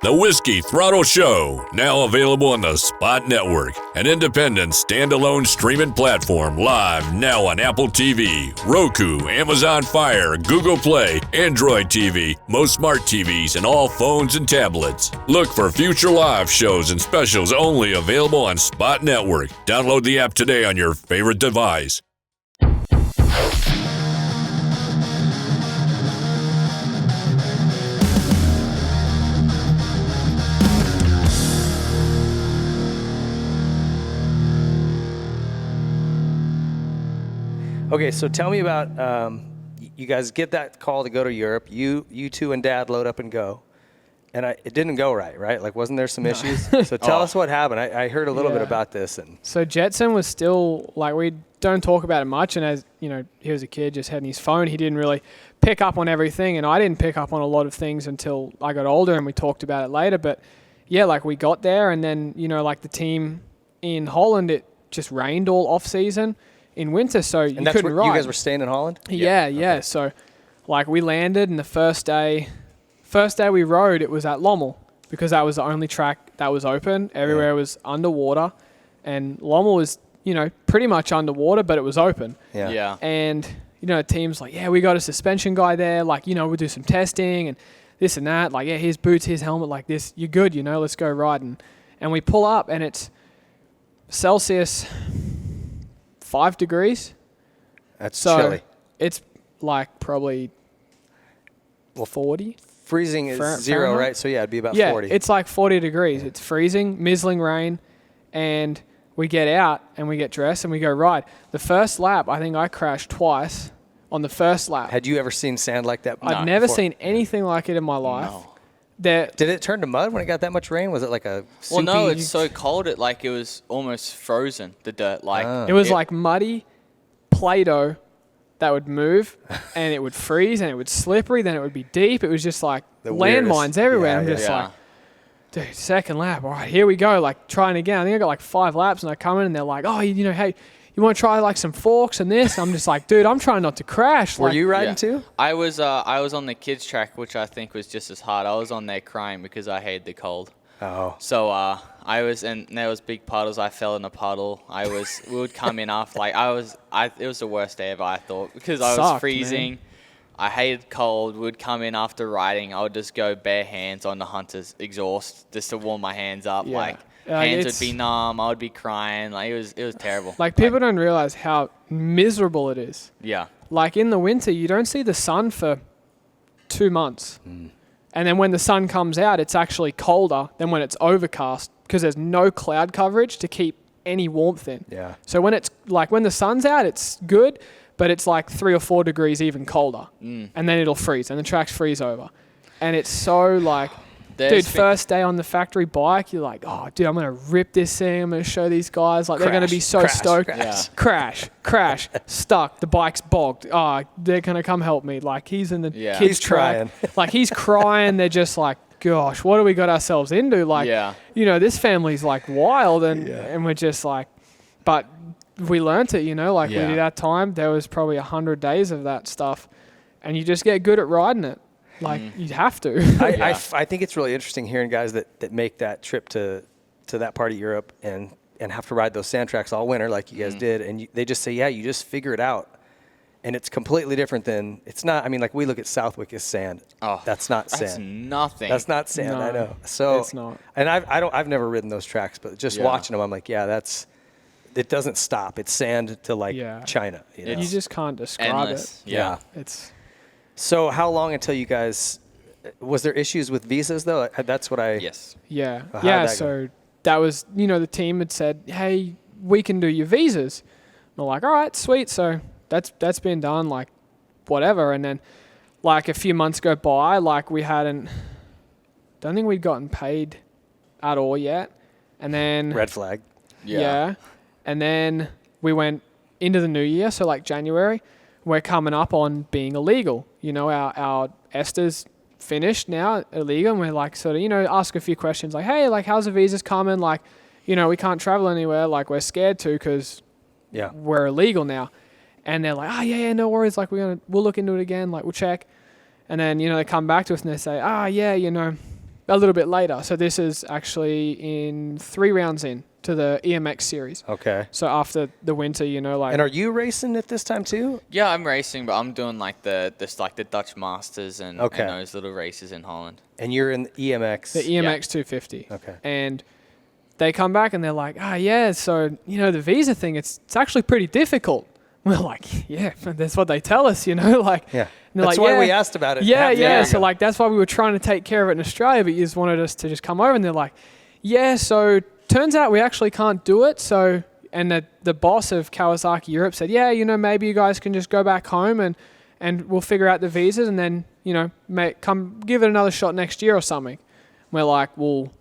The Whiskey Throttle Show, now available on the Spot Network, an independent, standalone streaming platform, live now on Apple TV, Roku, Amazon Fire, Google Play, Android TV, most smart TVs, and all phones and tablets. Look for future live shows and specials only available on Spot Network. Download the app today on your favorite device. Okay, so tell me about you guys get that call to go to Europe. You two and Dad load up and go, and it didn't go right? Like, wasn't there some issues? So tell us what happened. I heard a little bit about this. And so Jetson was still, like, we don't talk about it much, and as you know, he was a kid, just had his phone. He didn't really pick up on everything, and I didn't pick up on a lot of things until I got older, and we talked about it later. But yeah, like, we got there, and then, you know, like, the team in Holland, it just rained all off season in winter, so you couldn't ride. You guys were staying in Holland? Yeah. Okay. So, like, we landed, and the first day we rode, it was at Lommel, because that was the only track that was open. Everywhere was underwater, and Lommel was, you know, pretty much underwater, but it was open. Yeah. And, you know, the team's like, yeah, we got a suspension guy there. Like, you know, we'll do some testing and this and that. Like, yeah, here's boots, here's helmet, like this. You're good, you know, let's go riding. And we pull up, and it's Celsius 5 degrees. That's chilly. It's like probably 40. Freezing is zero, Fahrenheit? right? So yeah, it'd be about 40. Yeah, it's like 40 degrees. It's freezing, mizzling rain, and we get out and we get dressed and we go ride. The first lap, I think I crashed twice on the first lap. Had you ever seen sand like that? I'd never seen anything like it in my life. No. Did it turn to mud when it got that much rain? Was it like a soupy? Well, no, it's so cold. It was almost frozen. The dirt, it was like muddy Play-Doh that would move, and it would freeze, and it would slippery. Then it would be deep. It was just like landmines everywhere. Yeah, I'm just like, dude, second lap. All right, here we go. Like, trying again. I think I got like 5 laps, and I come in, and they're like, oh, you know, hey, you want to try like some forks and this? And I'm just like, dude, I'm trying not to crash. Were you riding too? I was on the kids track, which I think was just as hard. I was on there crying because I hated the cold. Oh. So I was, and there was big puddles. I fell in a puddle. We would come in after, like, it was the worst day ever, I thought, because I was freezing. Man. I hated cold. We'd come in after riding. I would just go bare hands on the Hunter's exhaust just to warm my hands up. Yeah. Like, hands would be numb. I would be crying. Like, it was terrible. Like, people don't realize how miserable it is. Yeah. Like, in the winter, you don't see the sun for 2 months. And then when the sun comes out, it's actually colder than when it's overcast because there's no cloud coverage to keep any warmth in. Yeah. So when it's like, when the sun's out, it's good, but it's like 3 or 4 degrees even colder. And then it'll freeze and the tracks freeze over. And it's so like, dude, first day on the factory bike, you're like, oh, dude, I'm going to rip this thing. I'm going to show these guys. Like, they're going to be so stoked. Crash, stuck. The bike's bogged. Oh, they're going to come help me. Like, he's in the kids' track. Like, he's crying. They're just like, gosh, what do we got ourselves into? Like, you know, this family's like wild. And we're just like, but we learnt it, you know, like we did our time. There was probably 100 days of that stuff. And you just get good at riding it. Like, you'd have to. I think it's really interesting hearing guys that make that trip to that part of Europe and have to ride those sand tracks all winter like you guys did. And they just say, yeah, you just figure it out. And it's completely different than, it's not, I mean, like, we look at Southwick as sand. Oh, that's not sand. That's nothing. That's not sand, no, I know. So, it's not. And I've never ridden those tracks, but just watching them, I'm like, yeah, it doesn't stop. It's sand to like China. You know? You just can't describe endless. it. Yeah. It's... So how long until you guys, was there issues with visas though? That's what I... Yes. Yeah. That so that was, you know, the team had said, hey, we can do your visas. And we're like, all right, sweet. So that's been done, like, whatever. And then, like, a few months go by, like, don't think we'd gotten paid at all yet. And then... Red flag. Yeah. And then we went into the new year, so like January, we're coming up on being illegal. You know, our Esther's finished now, illegal, and we're like sort of, you know, ask a few questions like, hey, like, how's the visas coming? Like, you know, we can't travel anywhere. Like, we're scared to because we're illegal now. And they're like, oh, yeah, no worries. Like, we'll look into it again. Like, we'll check. And then, you know, they come back to us and they say, yeah, you know, a little bit later. So this is actually in 3 rounds in to the EMX series. Okay. So after the winter, you know, like. And are you racing at this time too? Yeah, I'm racing, but I'm doing like the Dutch Masters and those little races in Holland. And you're in the EMX. The EMX 250. Okay. And they come back and they're like, so, you know, the visa thing, it's actually pretty difficult. We're like, yeah, that's what they tell us, you know, like. Yeah. That's like, why we asked about it. Yeah. So like, that's why we were trying to take care of it in Australia, but you just wanted us to just come over. And they're like, yeah, so turns out we actually can't do it. So, and the boss of Kawasaki Europe said, yeah, you know, maybe you guys can just go back home and we'll figure out the visas and then, you know, come give it another shot next year or something. We're like, well,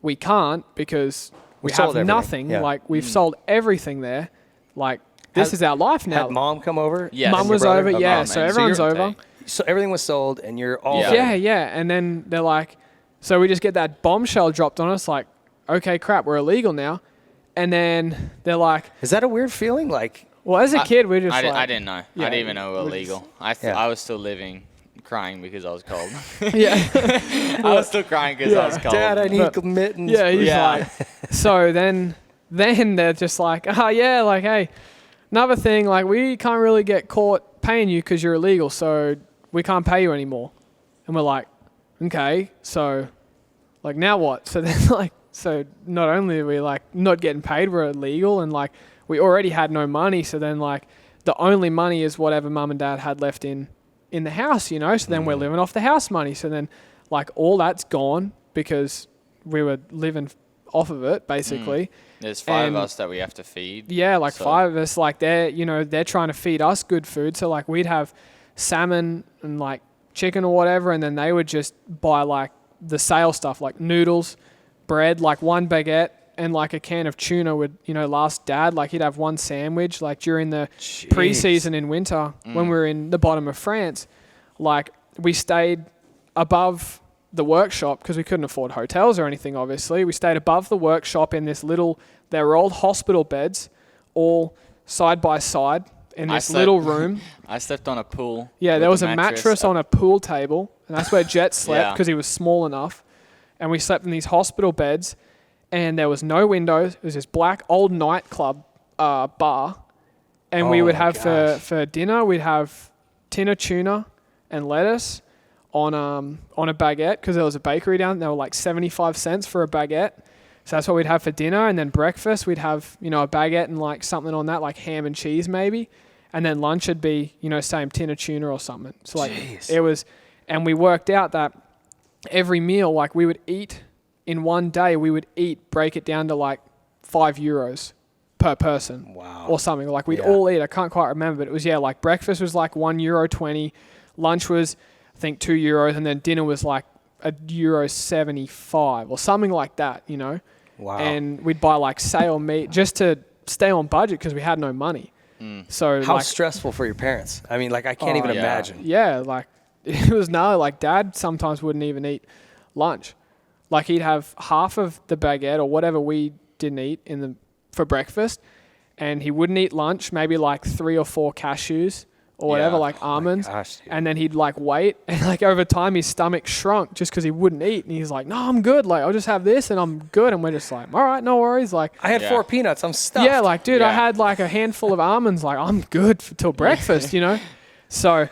we can't because we have nothing. Yeah. Like we've sold everything there. Like this is our life now. Had mom come over? Yeah. Mom was over. Yeah. So everyone's over. So everything was sold and you're all Yeah. And then they're like, so we just get that bombshell dropped on us like, okay, crap, we're illegal now. And then they're like, is that a weird feeling? Like, well, as a kid, we just I didn't know. Yeah, I didn't even know we were illegal. I was still living, crying because I was cold. Yeah. I was still crying because I was cold. Dad, I need mittens. Yeah, he's like, so then they're just like, like, hey, another thing, like we can't really get caught paying you because you're illegal, so we can't pay you anymore. And we're like, okay, so like now what? So then like, so not only are we like not getting paid, we're illegal, and like we already had no money. So then like the only money is whatever mum and dad had left in the house, you know. So then we're living off the house money. So then like all that's gone because we were living off of it basically. There's 5 of us that we have to feed. Yeah, like 5 of us. Like they're trying to feed us good food. So like we'd have salmon and like chicken or whatever, and then they would just buy like the sale stuff like noodles, bread, like 1 baguette and like a can of tuna would, you know, last Dad. Like he'd have 1 sandwich like during the pre-season in winter when we were in the bottom of France. Like we stayed above the workshop because we couldn't afford hotels or anything, obviously. We stayed above the workshop in this little, they were old hospital beds all side by side in this little room. I slept on a pool. Yeah, there was a mattress on a pool table, and that's where Jett slept because he was small enough. And we slept in these hospital beds, and there was no windows. It was this black old nightclub bar. And we would have for dinner, we'd have tin of tuna and lettuce on a baguette because there was a bakery down. They were like 75 cents for a baguette. So that's what we'd have for dinner. And then breakfast, we'd have, you know, a baguette and like something on that, like ham and cheese maybe. And then lunch would be, you know, same tin of tuna or something. So like it was, and we worked out that every meal, like we would eat in one day, break it down to like €5 per person. Wow. Or something. Like we'd all eat. I can't quite remember, but it was, like breakfast was like €1.20. Lunch was, I think, €2. And then dinner was like €1.75 or something like that, you know? Wow. And we'd buy like sale meat just to stay on budget because we had no money. So how like, stressful for your parents? I mean, like I can't even imagine. Yeah, like it was gnarly. Like Dad sometimes wouldn't even eat lunch. Like he'd have half of the baguette or whatever we didn't eat for breakfast, and he wouldn't eat lunch. Maybe like 3 or 4 cashews or whatever, like almonds. Gosh, and then he'd like wait, and like over time his stomach shrunk just because he wouldn't eat. And he's like, "No, I'm good. Like I'll just have this, and I'm good." And we're just like, "All right, no worries." Like I had 4 peanuts. I'm stuffed. Yeah, like dude, I had like a handful of almonds. Like I'm good till breakfast, you know. So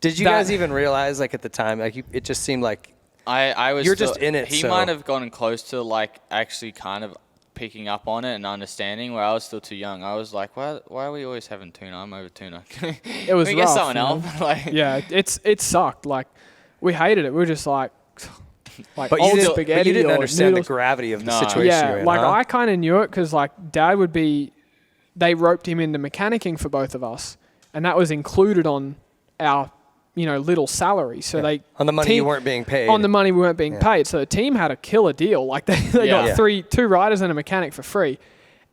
did you guys even realize, like at the time, like it just seemed like I was. You're just in it. He might have gotten close to like actually kind of picking up on it and understanding, where I was still too young. I was like, why are we always having tuna? I'm over tuna. It was we rough, get someone you know? else. Like, yeah, it sucked. Like we hated it. We were just like but old you spaghetti. But you didn't understand noodles. the gravity of the situation. Yeah, you're in, like huh? I kind of knew it because like Dad would be. They roped him into mechanicking for both of us, and that was included on our, you know, little salary. So they on the money you weren't being paid. On the money we weren't being paid. So the team had a killer deal. Like they got 2 riders and a mechanic for free.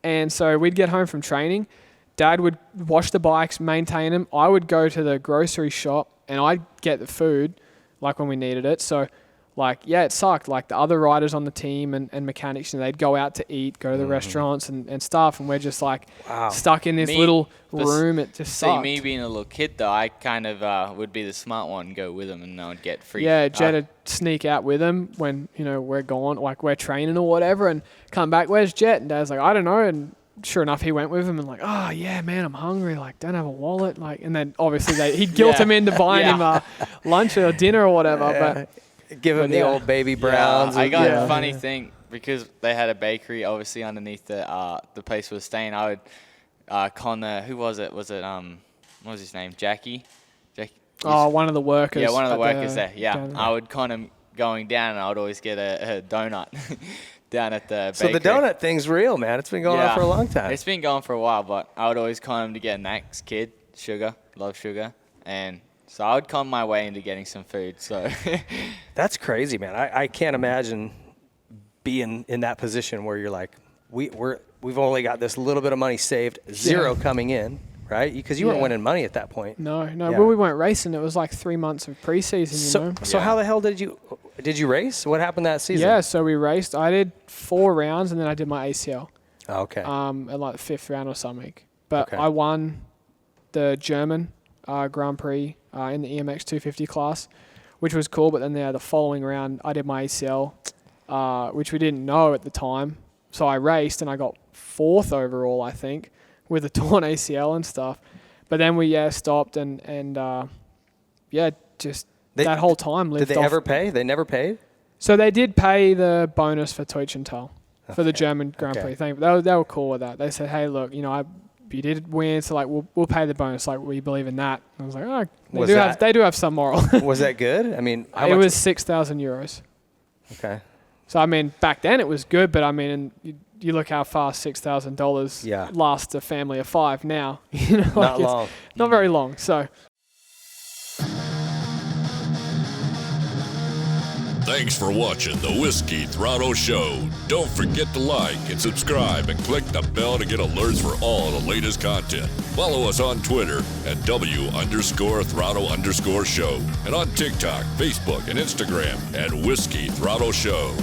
And so we'd get home from training. Dad would wash the bikes, maintain them. I would go to the grocery shop and I'd get the food, like when we needed it. So like, yeah, it sucked. Like the other riders on the team and mechanics, they'd go out to eat, go to the restaurants and stuff. And we're just like stuck in this little room. It just sucked. See, me being a little kid though, I kind of would be the smart one and go with them and I would get free. Yeah, Jett would sneak out with him when, we're gone, like we're training or whatever, and come back, where's Jett? And Dad's like, I don't know. And sure enough, he went with him and like, oh yeah, man, I'm hungry. Like, don't have a wallet. Like, and then obviously he'd guilt him into buying him lunch or dinner or whatever. But give him the old baby browns. I got a funny thing because they had a bakery obviously underneath the place we were staying. I would con who was it? Was it what was his name? Jackie. Oh, one of the workers. Yeah, one of the workers there. Yeah, I would con him going down, and I would always get a donut. Down at the bakery. So the donut thing's real, man. It's been going on for a long time. It's been going for a while, but I would always con him to get Max kid sugar, love sugar, and so I would con my way into getting some food. So that's crazy, man. I can't imagine being in that position where you're like, we've only got this little bit of money saved, zero coming in, right? Because you weren't winning money at that point. No. Well, we weren't racing. It was like 3 months of preseason. So how the hell did you race? What happened that season? Yeah, so we raced. I did 4 rounds and then I did my ACL. Oh, okay. At like the 5th round or something. But I won the German Grand Prix in the EMX 250 class, which was cool. But then the following round, I did my ACL, which we didn't know at the time. So I raced and I got 4th overall, I think, with a torn ACL and stuff. But then we stopped and that whole time lived off. Did they ever pay? They never paid? So they did pay the bonus for Teutschenthal for the German Grand Prix thing. But they were cool with that. They said, hey, look, you did win, so like we'll pay the bonus. Like, we believe in that. And I was like, oh, they do have some moral. Was that good? I mean, it was 6,000 euros. Okay. So I mean, back then it was good, but I mean, you look how fast $6,000 lasts a family of 5 now. Not long. Not very long. So. Thanks for watching the Whiskey Throttle Show. Don't forget to like and subscribe and click the bell to get alerts for all the latest content. Follow us on Twitter at W_Throttle_Show and on TikTok, Facebook, and Instagram at Whiskey Throttle Show.